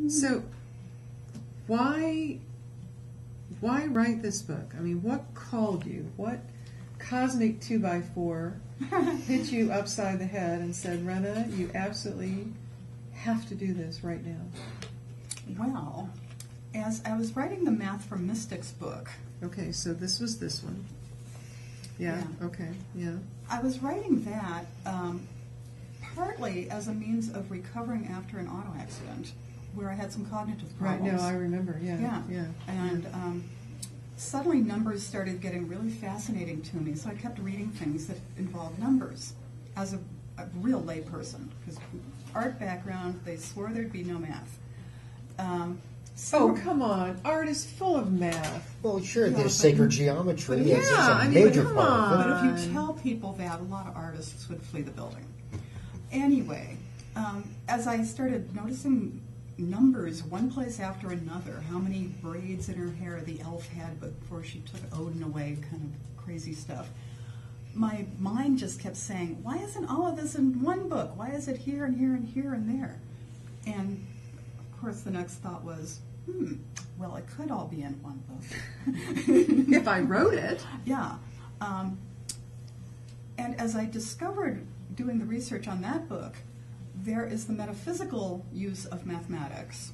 So, why write this book? I mean, what called you? What cosmic 2x4 hit you upside the head and said, Renna, you absolutely have to do this right now? Well, as I was writing the Math for Mystics book. Okay, so this was this one. Yeah, okay, yeah. I was writing that partly as a means of recovering after an auto accident where I had some cognitive problems. Right, no, I remember, yeah. And suddenly numbers started getting really fascinating to me, so I kept reading things that involved numbers as a real lay person, because art background, they swore there'd be no math. Oh, come on. Art is full of math. Well, sure, there's sacred geometry. Yeah, it's a I mean, major come part on. of it. But if you tell people that, a lot of artists would flee the building. Anyway, as I started noticing numbers one place after another, how many braids in her hair the elf had before she took Odin away, kind of crazy stuff, my mind just kept saying, why isn't all of this in one book? Why is it here and here and here and there? And of course the next thought was, well, it could all be in one book. If I wrote it. Yeah. And as I discovered doing the research on that book, there is the metaphysical use of mathematics,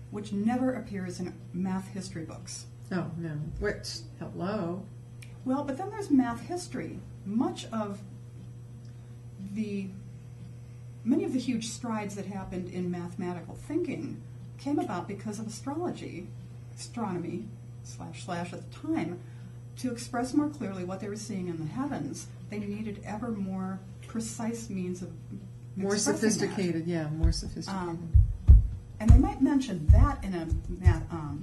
which never appears in math history books. Oh, no. Which, hello. Well, but then there's math history. Many of the huge strides that happened in mathematical thinking came about because of astronomy / at the time. To express more clearly what they were seeing in the heavens, they needed ever more precise means of more sophisticated, that. More sophisticated. And they might mention that in a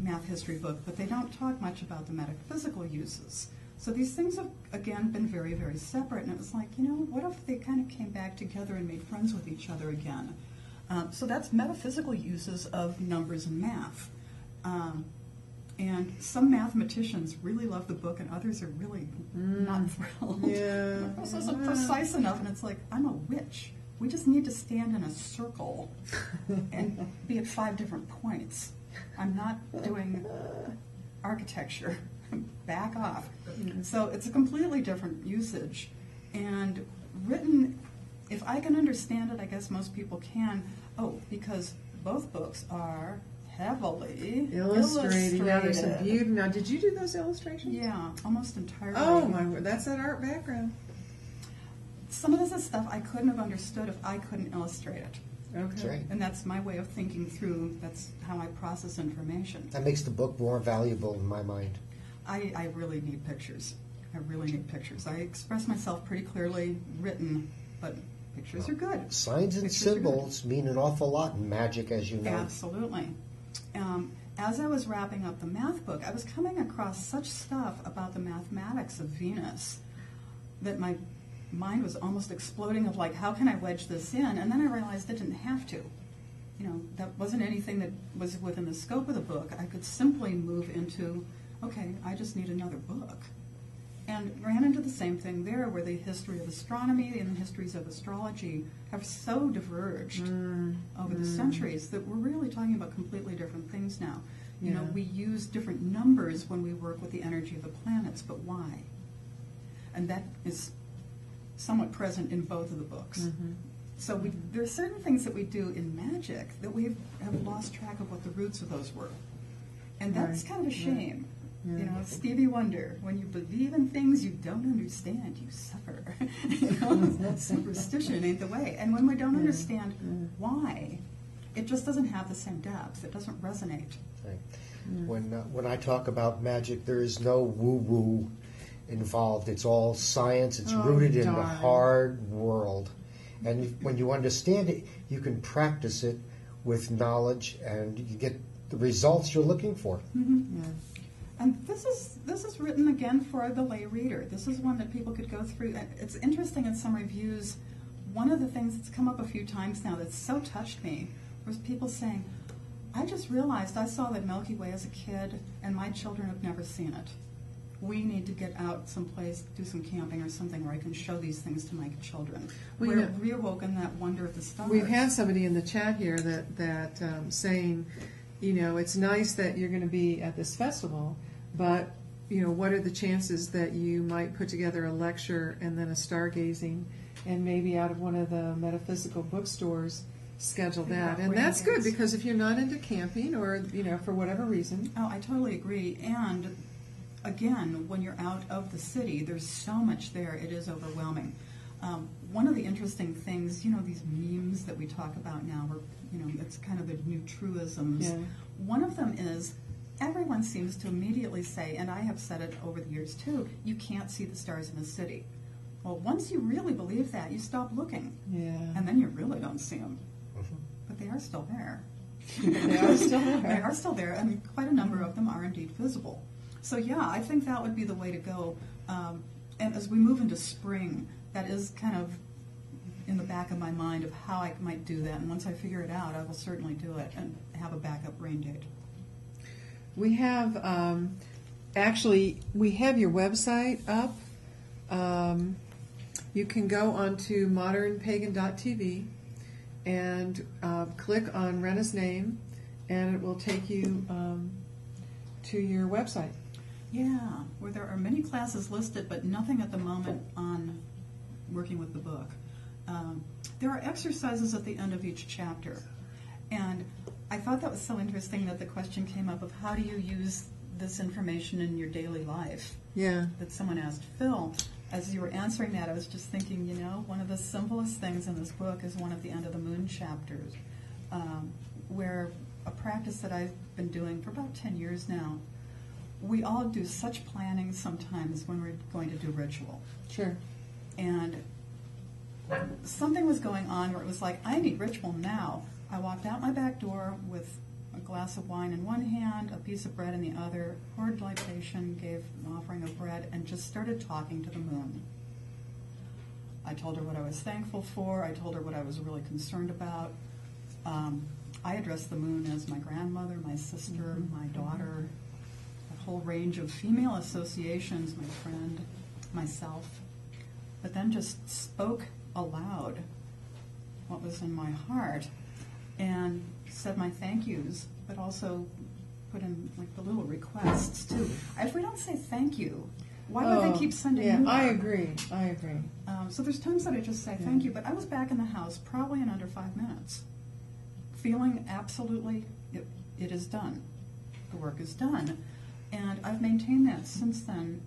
math history book, but they don't talk much about the metaphysical uses. So these things have, again, been very, very separate. And it was like, what if they kind of came back together and made friends with each other again? So that's metaphysical uses of numbers and math. And some mathematicians really love the book, and others are really not thrilled. Yeah. This isn't precise enough, and it's like, I'm a witch. We just need to stand in a circle and be at 5 different points. I'm not doing architecture. Back off. So it's a completely different usage. And written, if I can understand it, I guess most people can. Oh, because both books are heavily illustrated. Yeah, there's some beauty. Now, did you do those illustrations? Yeah, almost entirely. Oh, my word. That's that art background. Some of this is stuff I couldn't have understood if I couldn't illustrate it. Okay. Right. And that's my way of thinking through, that's how I process information. That makes the book more valuable in my mind. I really need pictures. I really need pictures. I express myself pretty clearly written, but pictures are good. Signs and symbols mean an awful lot in magic, as you know. Absolutely. As I was wrapping up the math book, I was coming across such stuff about the mathematics of Venus that my mind was almost exploding of like, how can I wedge this in? And then I realized I didn't have to. That wasn't anything that was within the scope of the book. I could simply move into, okay, I just need another book. And ran into the same thing there, where the history of astronomy and the histories of astrology have so diverged over the centuries that we're really talking about completely different things now. We use different numbers when we work with the energy of the planets, but why? And that is somewhat present in both of the books. Mm-hmm. So there are certain things that we do in magic that we have lost track of what the roots of those were. And that's kind of a shame. Yeah. Stevie Wonder, when you believe in things you don't understand, you suffer. That superstition ain't the way. And when we don't understand why, it just doesn't have the same depth. It doesn't resonate. Right. When I talk about magic, there is no woo-woo involved. It's all science. It's rooted in the hard world. And when you understand it, you can practice it with knowledge, and you get the results you're looking for. Mm-hmm. Yeah. And this is written again for the lay reader. This is one that people could go through. It's interesting in some reviews. One of the things that's come up a few times now that's so touched me was people saying, I just realized I saw the Milky Way as a kid, and my children have never seen it. we need to get out someplace, do some camping or something where I can show these things to my children. Well, We're reawoken that wonder of the stars. We've had somebody in the chat here that saying, it's nice that you're going to be at this festival, but what are the chances that you might put together a lecture and then a stargazing, and maybe out of one of the metaphysical bookstores schedule that? And that's good, because if you're not into camping or for whatever reason. Oh, I totally agree. And again, when you're out of the city, there's so much there, it is overwhelming. One of the interesting things, these memes that we talk about now, where, it's kind of the new truisms. Yeah. One of them is, everyone seems to immediately say, and I have said it over the years too, you can't see the stars in the city. Well, once you really believe that, you stop looking. Yeah. And then you really don't see them. But they are still there. They are still there. They are still there. I mean, quite a number of them are indeed visible. So yeah, I think that would be the way to go. And as we move into spring, that is kind of in the back of my mind of how I might do that. And once I figure it out, I will certainly do it and have a backup rain date. We have, we have your website up. You can go onto ModernPagan.tv and click on Renna's name, and it will take you to your website. Yeah, where there are many classes listed, but nothing at the moment on working with the book. There are exercises at the end of each chapter, and I thought that was so interesting that the question came up of how do you use this information in your daily life? Yeah. That someone asked Phil. As you were answering that, I was just thinking, one of the simplest things in this book is one of the End of the Moon chapters, where a practice that I've been doing for about 10 years now. We all do such planning sometimes when we're going to do ritual. Sure. And something was going on where it was like, I need ritual now. I walked out my back door with a glass of wine in one hand, a piece of bread in the other, poured libation, gave an offering of bread, and just started talking to the moon. I told her what I was thankful for. I told her what I was really concerned about. I addressed the moon as my grandmother, my sister, my daughter, a whole range of female associations, my friend, myself, but then just spoke aloud what was in my heart and said my thank yous, but also put in like the little requests too. If we don't say thank you, why would they keep sending more? I agree. So there's times that I just say thank you, but I was back in the house probably in under 5 minutes, feeling absolutely it is done. The work is done. And I've maintained that since then.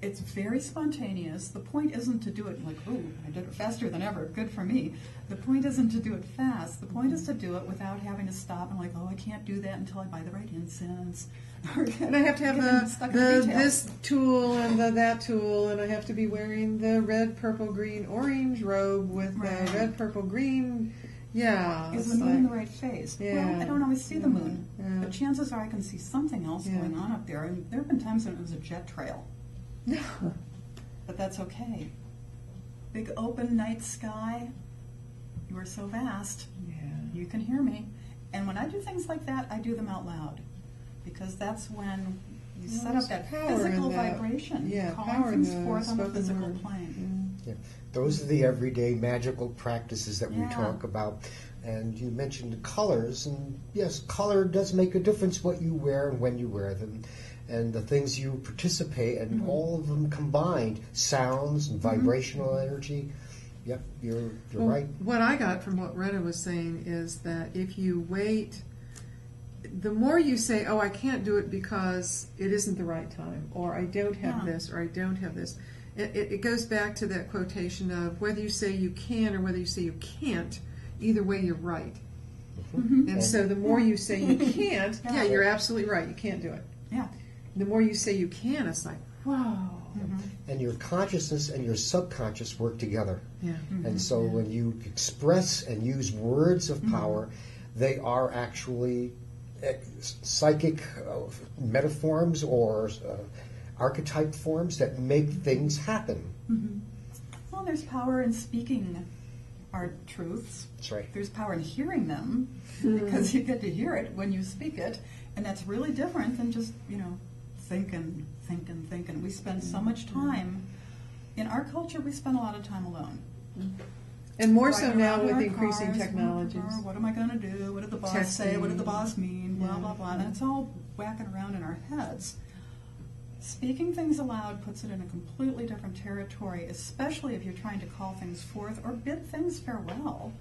It's very spontaneous. The point isn't to do it like, ooh, I did it faster than ever, good for me. The point isn't to do it fast. The point is to do it without having to stop and like, oh, I can't do that until I buy the right incense. And I have to have this tool and that tool, and I have to be wearing the red, purple, green, orange robe with the red, purple, green. Yeah. Is the moon in the right phase? Yeah. Well, I don't always see the moon, Yeah. but chances are I can see something else going on up there. And there have been times when it was a jet trail. But that's okay. Big open night sky. You are so vast. Yeah. You can hear me. And when I do things like that, I do them out loud. Because that's when you set up that physical vibration. Calling things forth on the physical plane. Yeah. Those are the everyday magical practices that we talk about. And you mentioned colors, and yes, color does make a difference what you wear and when you wear them. And the things you participate in, all of them combined, sounds and vibrational energy. Yep, you're right. What I got from what Renna was saying is that if you wait, the more you say, oh, I can't do it because it isn't the right time, or I don't have this, or I don't have this, it goes back to that quotation of whether you say you can or whether you say you can't, either way you're right. And so the more you say you can't, you're absolutely right, you can't do it. Yeah. The more you say you can, it's like, whoa. And your consciousness and your subconscious work together. Yeah. And so when you express and use words of power, they are actually psychic metaforms or archetype forms that make things happen. Well, there's power in speaking our truths. That's right. There's power in hearing them because you get to hear it when you speak it, and that's really different than just, thinking. We spend so much time, in our culture, we spend a lot of time alone. And more so Driving now around in with our increasing cars, technologies. What am I going to do? What did the boss say? What did the Texting. boss mean? Blah, blah, blah. And it's all whacking around in our heads. Speaking things aloud puts it in a completely different territory, especially if you're trying to call things forth or bid things farewell.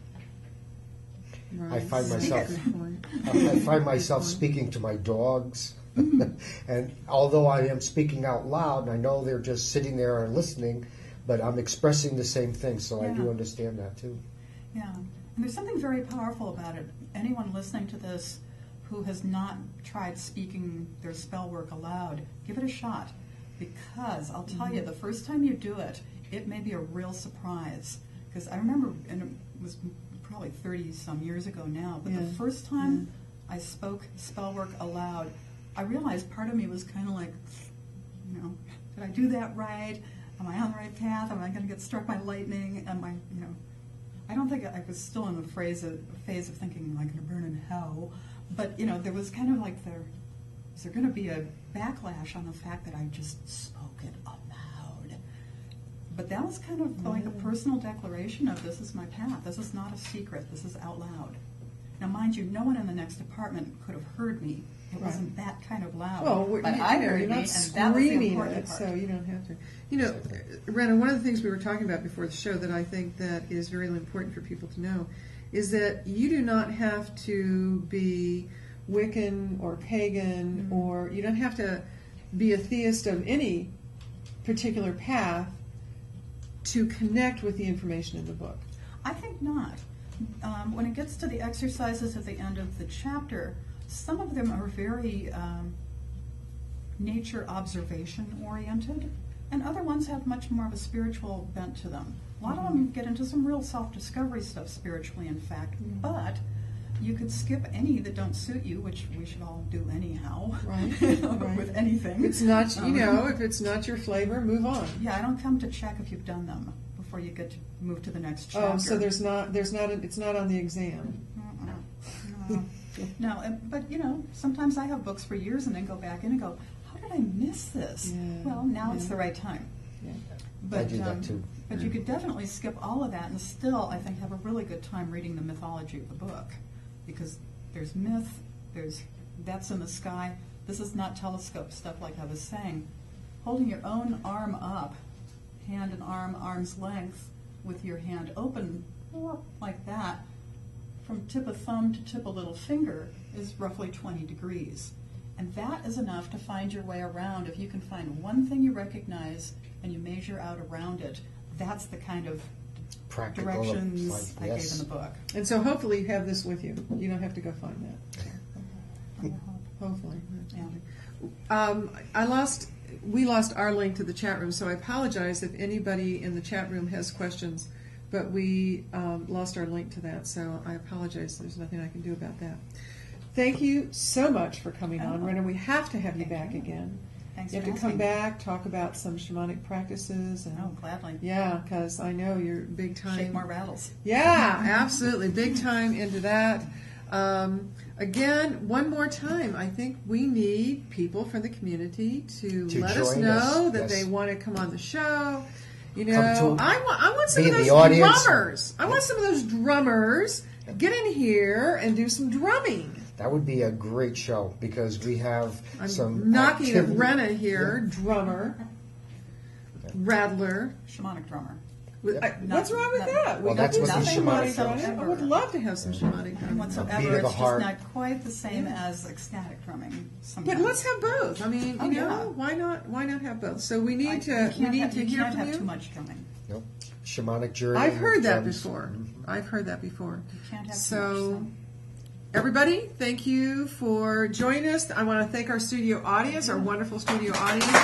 Right. I find That's a myself good point. I find myself speaking to my dogs, and although I am speaking out loud, and I know they're just sitting there and listening, but I'm expressing the same thing, so I do Yeah. understand that too. Yeah, and there's something very powerful about it. Anyone listening to this who has not tried speaking their spell work aloud, give it a shot. Because I'll tell you, the first time you do it, it may be a real surprise. Because I remember, and it was probably 30-some years ago now, but the first time I spoke spell work aloud, I realized part of me was kind of like, did I do that right? Am I on the right path? Am I going to get struck by lightning? Am I, I don't think I was still in the phase of thinking, am I going to burn in hell? But, there was kind of like is there going to be a backlash on the fact that I just spoke it aloud? But that was kind of like a personal declaration of this is my path. This is not a secret. This is out loud. Now, mind you, no one in the next apartment could have heard me. It wasn't that kind of loud. Well, but I heard you're me, not and that was the screaming important it, part. so you don't have to. Renna, one of the things we were talking about before the show that I think that is very important for people to know is that you do not have to be Wiccan or pagan, or you don't have to be a theist of any particular path to connect with the information in the book. I think not. When it gets to the exercises at the end of the chapter, some of them are very nature observation oriented, and other ones have much more of a spiritual bent to them. A lot of them get into some real self-discovery stuff spiritually, in fact, but you could skip any that don't suit you, which we should all do anyhow, Right. with anything. It's not, if it's not your flavor, move on. Yeah, I don't come to check if you've done them before you get to move to the next chapter. Oh, so it's not on the exam. No, but sometimes I have books for years and then go back in and go, how did I miss this? Yeah, Well, now it's the right time. Yeah. But, I do that too. But you could definitely skip all of that and still, I think, have a really good time reading the mythology of the book. Because there's myth, that's in the sky. This is not telescope stuff like I was saying. Holding your own arm up, hand and arm, arm's length, with your hand open like that, from tip of thumb to tip of little finger is roughly 20 degrees. And that is enough to find your way around. If you can find one thing you recognize and you measure out around it, that's the kind of Practical directions I gave in the book. And so hopefully you have this with you. You don't have to go find that. Hopefully. Yeah. We lost our link to the chat room, so I apologize if anybody in the chat room has questions, but we lost our link to that, so I apologize. There's nothing I can do about that. Thank you so much for coming on, Renna. We have to have you back again. Thanks You have for to come asking. back, talk about some shamanic practices. And, Oh, gladly. yeah, because I know you're big time. Shake more rattles. Yeah, absolutely. Big time into that. Again, one more time, I think we need people from the community to let us join know us, that yes. they want to come on the show. Come to I want some be of in those the audience. drummers. I want some of those drummers. Get in here and do some drumming. That would be a great show because we have some Knocking at activity. Renna here, drummer, rattler. Shamanic drummer. What's wrong with that? Well, We that's got what some the shamanic shamanic drumming. drumming I would love to have some shamanic drumming. Whatsoever, beat of the it's just heart. not quite the same as ecstatic drumming. Sometimes. But let's have both. I mean, Oh, yeah. why not have both? So we need to You can't hear have from too you. much drumming. Nope. Shamanic journey. I've heard that drums. before. I've heard that before. You can't have too So, much. everybody, thank you for joining us. I want to thank our studio audience, our wonderful studio audience today.